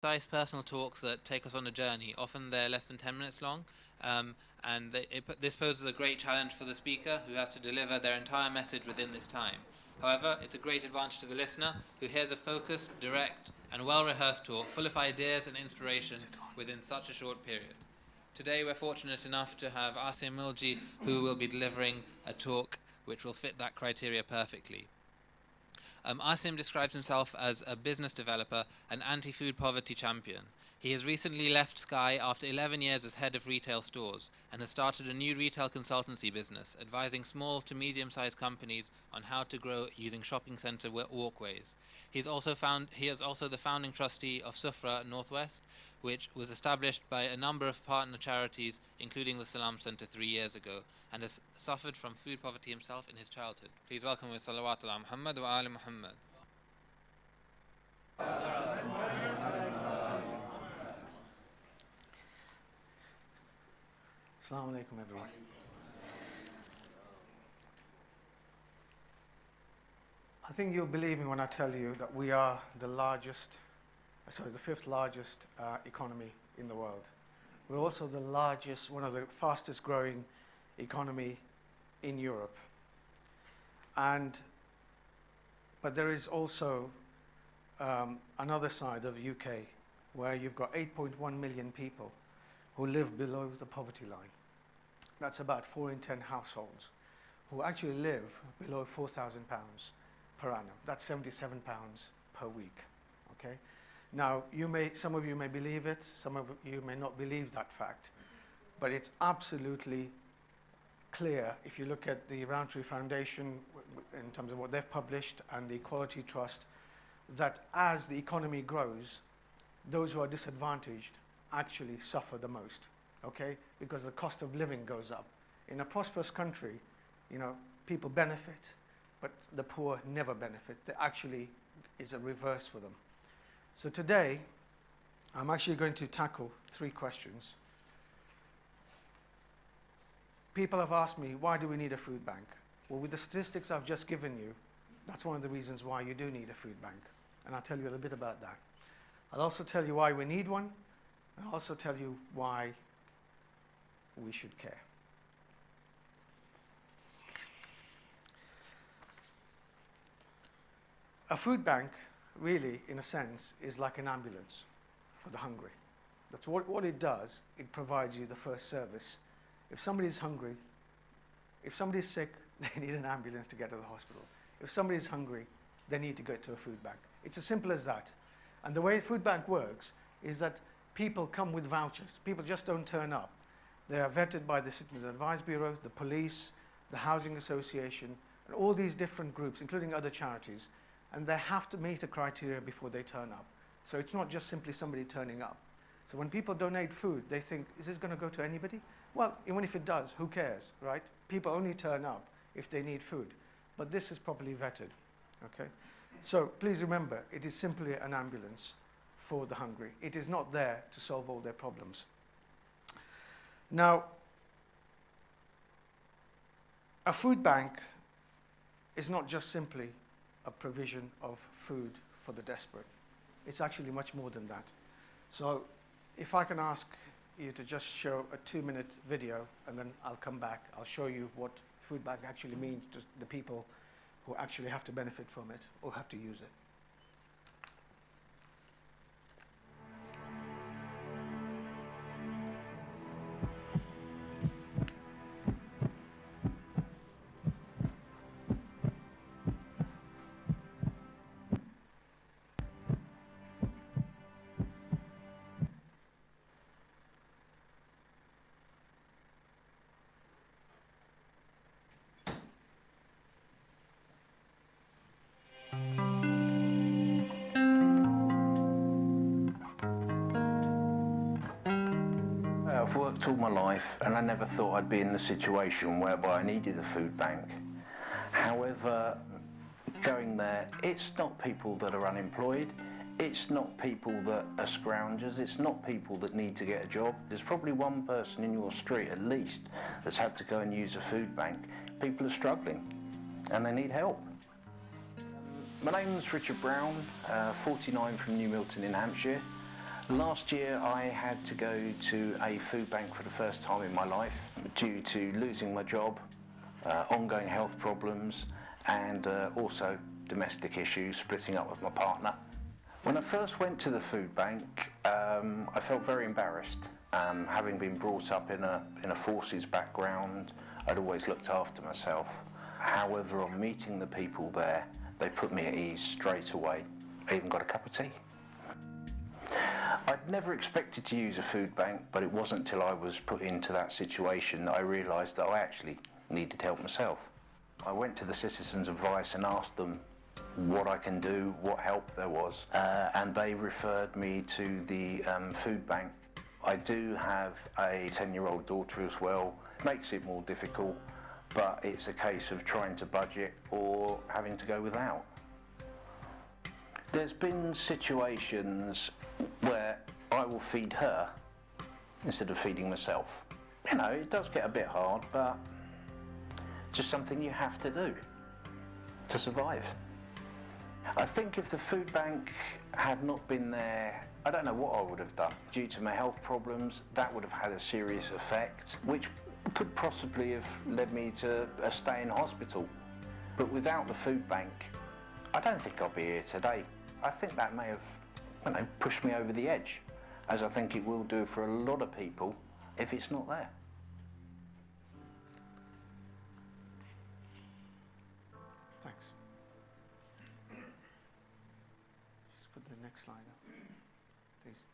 Concise personal talks that take us on a journey. Often they're less than 10 minutes long, this poses a great challenge for the speaker, who has to deliver their entire message within this time. However, it's a great advantage to the listener, who hears a focused, direct, and well-rehearsed talk full of ideas and inspiration within such a short period. Today we're fortunate enough to have Aaseem Mulji, who will be delivering a talk which will fit that criteria perfectly. Aaseem describes himself as a business developer and anti-food poverty champion. He has recently left Sky after 11 years as head of retail stores and has started a new retail consultancy business, advising small to medium-sized companies on how to grow using shopping centre walkways. He is also the founding trustee of Sufra Northwest, which was established by a number of partner charities, including the Salam Centre 3 years ago, and has suffered from food poverty himself in his childhood. Please welcome with Salawat ala Muhammad wa Ali Muhammad. Assalamu alaikum, everyone. I think you'll believe me when I tell you that we are the fifth largest economy in the world. We're also the largest, one of the fastest growing economy in Europe. But there is also another side of the UK where you've got 8.1 million people who live below the poverty line. That's about 4 in 10 households who actually live below £4,000 per annum. That's £77 per week. Okay. Now, some of you may believe it, some of you may not believe that fact, but it's absolutely clear if you look at the Roundtree Foundation in terms of what they've published and the Equality Trust, that as the economy grows, those who are disadvantaged actually suffer the most. Okay, because the cost of living goes up. In a prosperous country, people benefit, but the poor never benefit. There actually is a reverse for them. So today, I'm actually going to tackle 3 questions. People have asked me, why do we need a food bank? Well, with the statistics I've just given you, that's one of the reasons why you do need a food bank. And I'll tell you a little bit about that. I'll also tell you why we need one, and I'll also tell you why we should care. A food bank, really, in a sense, is like an ambulance for the hungry. That's what it does. It provides you the first service. If somebody's hungry, if somebody's sick, they need an ambulance to get to the hospital. If somebody's hungry, they need to go to a food bank. It's as simple as that. And the way a food bank works is that people come with vouchers. People just don't turn up. They are vetted by the Citizens Advice Bureau, the police, the Housing Association, and all these different groups, including other charities, and they have to meet a criteria before they turn up. So it's not just simply somebody turning up. So when people donate food, they think, is this going to go to anybody? Well, even if it does, who cares, right? People only turn up if they need food. But this is properly vetted, okay? So please remember, it is simply an ambulance for the hungry. It is not there to solve all their problems. Now, a food bank is not just simply a provision of food for the desperate. It's actually much more than that. So if I can ask you to just show a 2-minute video, and then I'll come back. I'll show you what food bank actually means to the people who actually have to benefit from it or have to use it. I've worked all my life and I never thought I'd be in the situation whereby I needed a food bank. However, going there, it's not people that are unemployed, it's not people that are scroungers, it's not people that need to get a job. There's probably one person in your street at least that's had to go and use a food bank. People are struggling and they need help. My name's Richard Brown, 49 from New Milton in Hampshire. Last year I had to go to a food bank for the first time in my life due to losing my job, ongoing health problems and also domestic issues, splitting up with my partner. When I first went to the food bank, I felt very embarrassed. Having been brought up in a forces background, I'd always looked after myself. However, on meeting the people there, they put me at ease straight away. I even got a cup of tea. I'd never expected to use a food bank, but it wasn't until I was put into that situation that I realised that I actually needed help myself. I went to the Citizens Advice and asked them what I can do, what help there was, and they referred me to the food bank. I do have a 10-year-old daughter as well. Makes it more difficult, but it's a case of trying to budget or having to go without. There's been situations where I will feed her instead of feeding myself. You know, it does get a bit hard, but just something you have to do to survive. I think if the food bank had not been there, I don't know what I would have done. Due to my health problems, that would have had a serious effect, which could possibly have led me to a stay in hospital. But without the food bank, I don't think I'll be here today. I think that may have, you know, pushed me over the edge, as I think it will do for a lot of people if it's not there. Thanks. Just put the next slide up, please.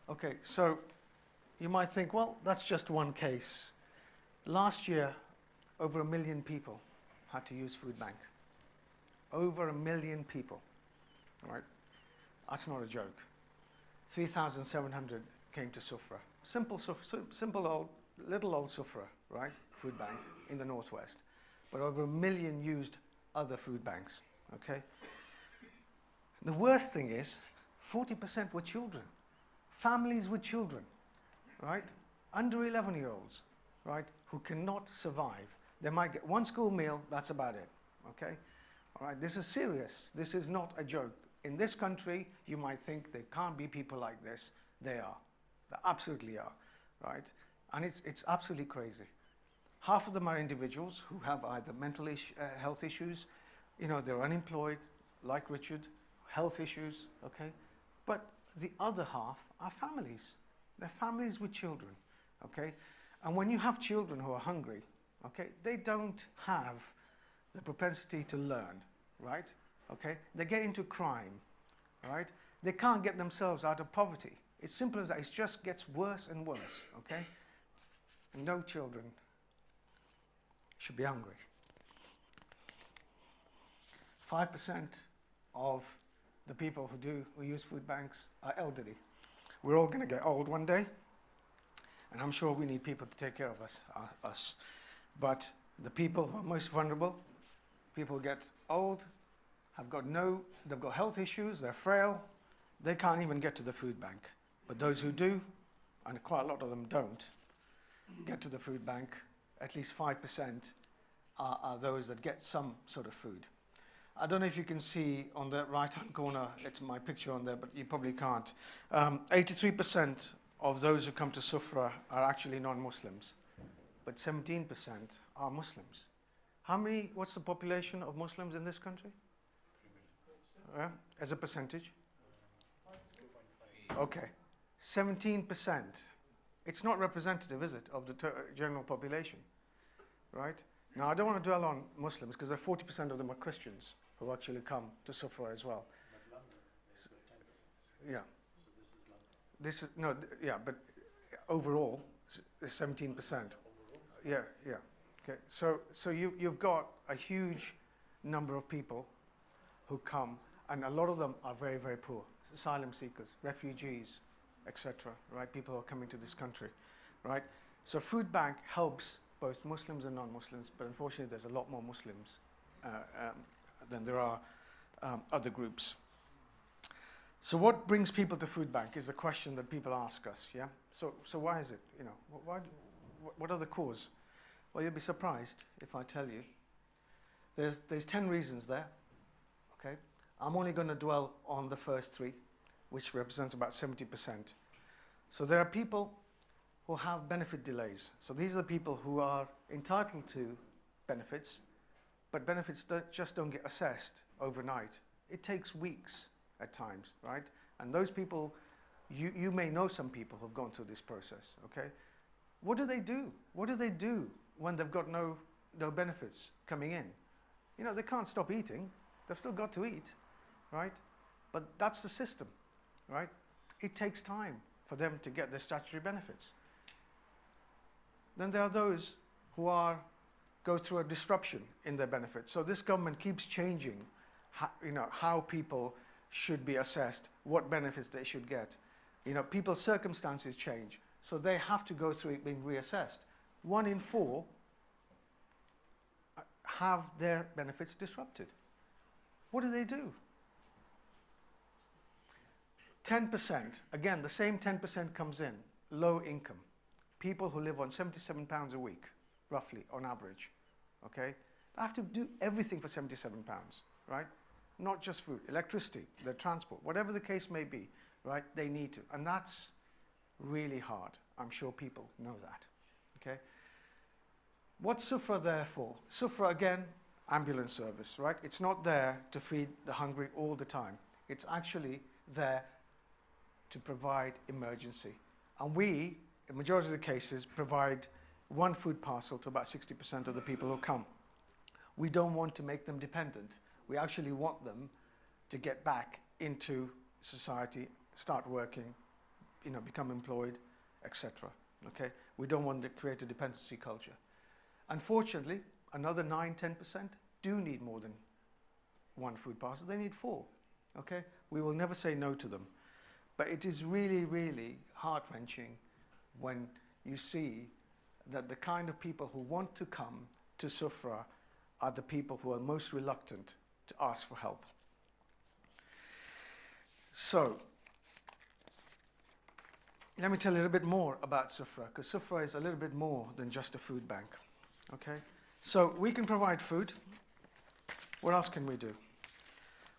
Okay, so you might think, well, that's just one case. Last year, over 1 million people had to use food bank. Over 1 million people, right? That's not a joke. 3,700 came to Sufra. Simple old, little old Sufra, right? Food bank in the northwest. But over 1 million used other food banks, okay? The worst thing is, 40% were children. Families with children, right? Under 11-year-olds, right? Who cannot survive. They might get one school meal, that's about it, okay? All right, this is serious. This is not a joke. In this country, you might think there can't be people like this. They are. They absolutely are, right? And it's absolutely crazy. Half of them are individuals who have either mental health issues, you know, they're unemployed, like Richard, health issues, okay? But the other half are families. They're families with children, okay? And when you have children who are hungry, okay, they don't have the propensity to learn, right? Okay? They get into crime, right? They can't get themselves out of poverty. It's simple as that. It just gets worse and worse, okay? And no children should be hungry. 5% of the people who use food banks are elderly. We're all going to get old one day, and I'm sure we need people to take care of us. But the people who are most vulnerable, people who get old, they've got health issues, they're frail, they can't even get to the food bank. But those who do, and quite a lot of them don't, get to the food bank, at least 5% are those that get some sort of food. I don't know if you can see on the right-hand corner, it's my picture on there, but you probably can't. 83% of those who come to Sufra are actually non-Muslims, but 17% are Muslims. What's the population of Muslims in this country? As a percentage? Okay, 17%. It's not representative, is it, of the general population, right? Now, I don't want to dwell on Muslims because 40% of them are Christians who actually come to Sufra as well. But London is 10%. Yeah. So this is This London. is, no, yeah, but overall, it's 17%. Yeah, yeah. Okay, so you've got a huge number of people who come, and a lot of them are very, very poor. Asylum seekers, refugees, etc., right? People who are coming to this country, right? So food bank helps both Muslims and non-Muslims, but unfortunately there's a lot more Muslims than there are other groups. So what brings people to food bank is the question that people ask us, yeah? So why is it, you know, what are the cause? Well, you'll be surprised if I tell you. There's 10 reasons there. Okay, I'm only going to dwell on the first 3, which represents about 70%. So there are people who have benefit delays. So these are the people who are entitled to benefits, but benefits just don't get assessed overnight. It takes weeks at times, right? And those people, you may know some people who've gone through this process, okay? What do they do? What do they do when they've got no benefits coming in? You know, they can't stop eating. They've still got to eat, right? But that's the system, right? It takes time for them to get their statutory benefits. Then there are those who go through a disruption in their benefits. So this government keeps changing how people should be assessed, what benefits they should get. You know, people's circumstances change, so they have to go through it being reassessed. 1 in 4 have their benefits disrupted. What do? 10%, again, the same 10% comes in, low income. People who live on £77 a week, roughly, on average, okay? They have to do everything for £77, right? Not just food, electricity, their transport, whatever the case may be, right? They need to, and that's really hard. I'm sure people know that, okay? What's Sufra there for? Sufra, again, ambulance service, right? It's not there to feed the hungry all the time. It's actually there to provide emergency. And we, in the majority of the cases, provide 1 food parcel to about 60% of the people who come. We don't want to make them dependent. We actually want them to get back into society, start working, you know, become employed, etc. Okay? We don't want to create a dependency culture. Unfortunately, another 9–10% do need more than 1 food parcel. They need 4. Okay? We will never say no to them. But it is really, really heart-wrenching when you see that the kind of people who want to come to Sufra are the people who are most reluctant to ask for help. So, let me tell you a little bit more about Sufra, because Sufra is a little bit more than just a food bank. Okay? So, we can provide food. What else can we do?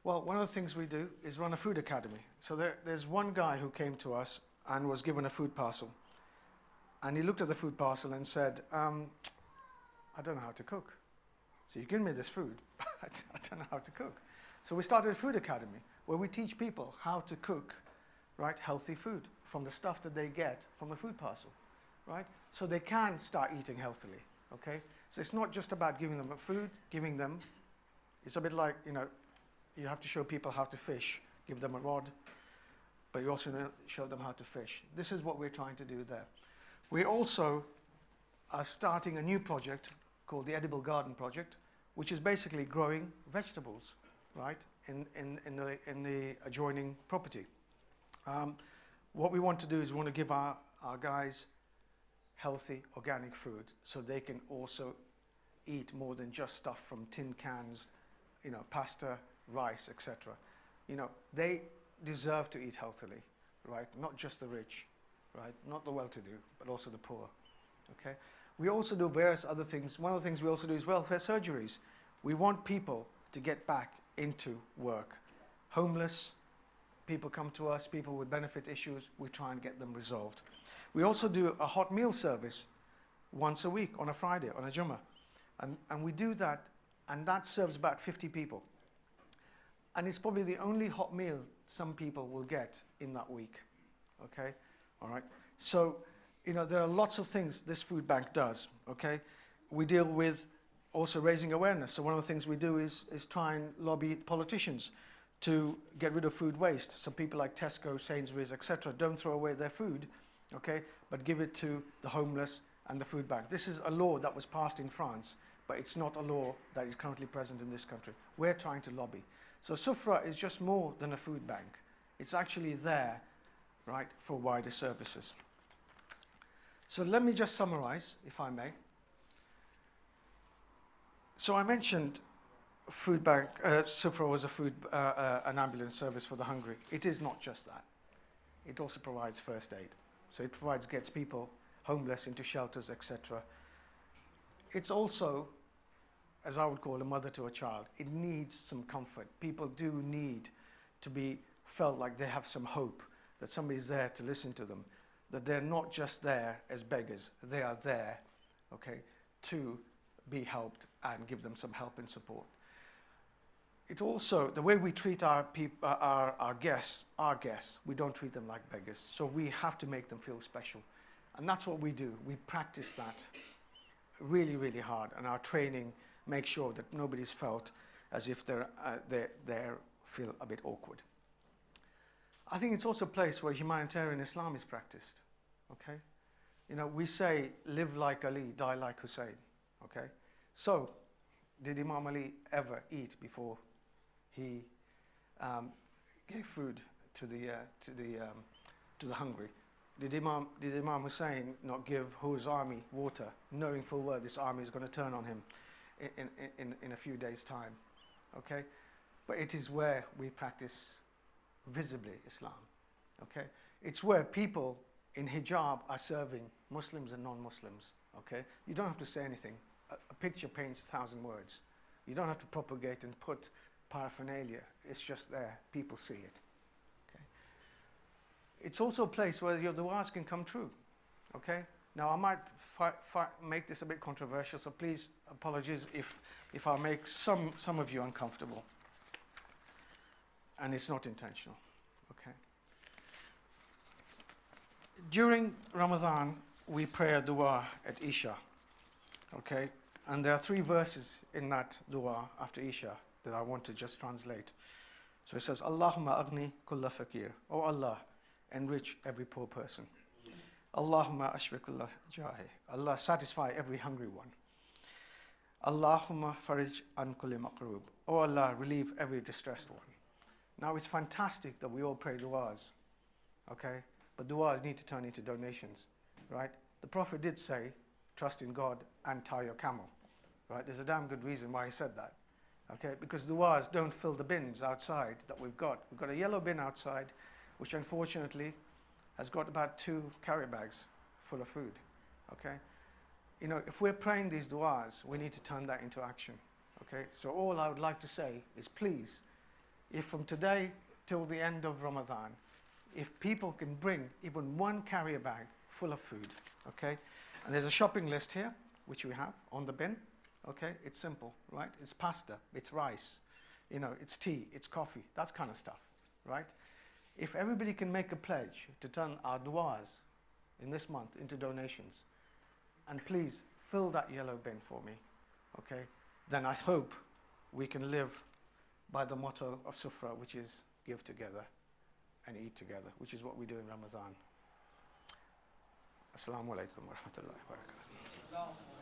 Well, one of the things we do is run a food academy. So there's one guy who came to us and was given a food parcel. And he looked at the food parcel and said, I don't know how to cook. So you give me this food, but I don't know how to cook. So we started a food academy where we teach people how to cook, right, healthy food from the stuff that they get from the food parcel, right? So they can start eating healthily, okay? So it's not just about giving them food, it's a bit like, you know, you have to show people how to fish, give them a rod, but you also show them how to fish. This is what we're trying to do there. We also are starting a new project called the Edible Garden Project, which is basically growing vegetables, right, in the adjoining property. What we want to do is we want to give our guys healthy organic food so they can also eat more than just stuff from tin cans, you know, pasta, rice, etc. You know, they deserve to eat healthily, right? Not just the rich, right? Not the well-to-do, but also the poor, okay? We also do various other things. One of the things we also do is welfare surgeries. We want people to get back into work. Homeless people come to us, people with benefit issues, we try and get them resolved. We also do a hot meal service once a week on a Friday, on a Jummah. And we do that, and that serves about 50 people. And it's probably the only hot meal some people will get in that week, okay? All right? So, you know, there are lots of things this food bank does, okay? We deal with also raising awareness. So one of the things we do is try and lobby politicians to get rid of food waste. So people like Tesco, Sainsbury's, etc. don't throw away their food, okay, but give it to the homeless and the food bank. This is a law that was passed in France, but it's not a law that is currently present in this country. We're trying to lobby. So Sufra is just more than a food bank. It's actually there, right, for wider services. So let me just summarize, if I may. So I mentioned food bank, Sufra was an ambulance service for the hungry. It is not just that. It also provides first aid. So it gets people homeless into shelters, etc. it's also, as I would call a mother to a child, it needs some comfort. People do need to be felt like they have some hope, that somebody's there to listen to them, that they're not just there as beggars, they are there, okay, to be helped and give them some help and support. It also, the way we treat our guests, we don't treat them like beggars, so we have to make them feel special. And that's what we do. We practice that really, really hard, and our training makes sure that nobody's felt as if they feel a bit awkward. I think it's also a place where humanitarian Islam is practiced, okay? You know, we say, live like Ali, die like Hussein, okay? So, did Imam Ali ever eat before he gave food to the hungry? Did Imam Hussein not give his army water, knowing full well this army is going to turn on him in a few days' time? Okay, but it is where we practice visibly Islam. Okay, it's where people in hijab are serving Muslims and non-Muslims. Okay, you don't have to say anything. A picture paints 1,000 words. You don't have to propagate and put paraphernalia. It's just there. People see it. Okay. It's also a place where your du'as can come true. Okay. Now I might make this a bit controversial, so please apologies if I make some of you uncomfortable. And it's not intentional. Okay. During Ramadan, we pray a dua at Isha. Okay, and there are 3 verses in that dua after Isha that I want to just translate. So it says, Allahumma agni kulla fakir. Oh Allah, enrich every poor person. Allahumma ashfi kulla jahi. Allah, satisfy every hungry one. Allahumma farij an kulli maqroob. Oh Allah, relieve every distressed one. Now it's fantastic that we all pray duas, okay? But duas need to turn into donations, right? The Prophet did say, trust in God and tie your camel, right? There's a damn good reason why he said that, okay? Because duas don't fill the bins outside that we've got. We've got a yellow bin outside, which unfortunately has got about 2 carry bags full of food, okay? You know, if we're praying these duas, we need to turn that into action, okay? So all I would like to say is please, if from today till the end of Ramadan, if people can bring even 1 carrier bag full of food, okay? And there's a shopping list here, which we have on the bin, okay? It's simple, right? It's pasta, it's rice, you know, it's tea, it's coffee, that kind of stuff, right? If everybody can make a pledge to turn our duas in this month into donations, and please fill that yellow bin for me, okay? Then I hope we can live by the motto of Sufra, which is give together and eat together, which is what we do in Ramadan. Assalamu alaikum wa rahmatullahi wa barakatuh.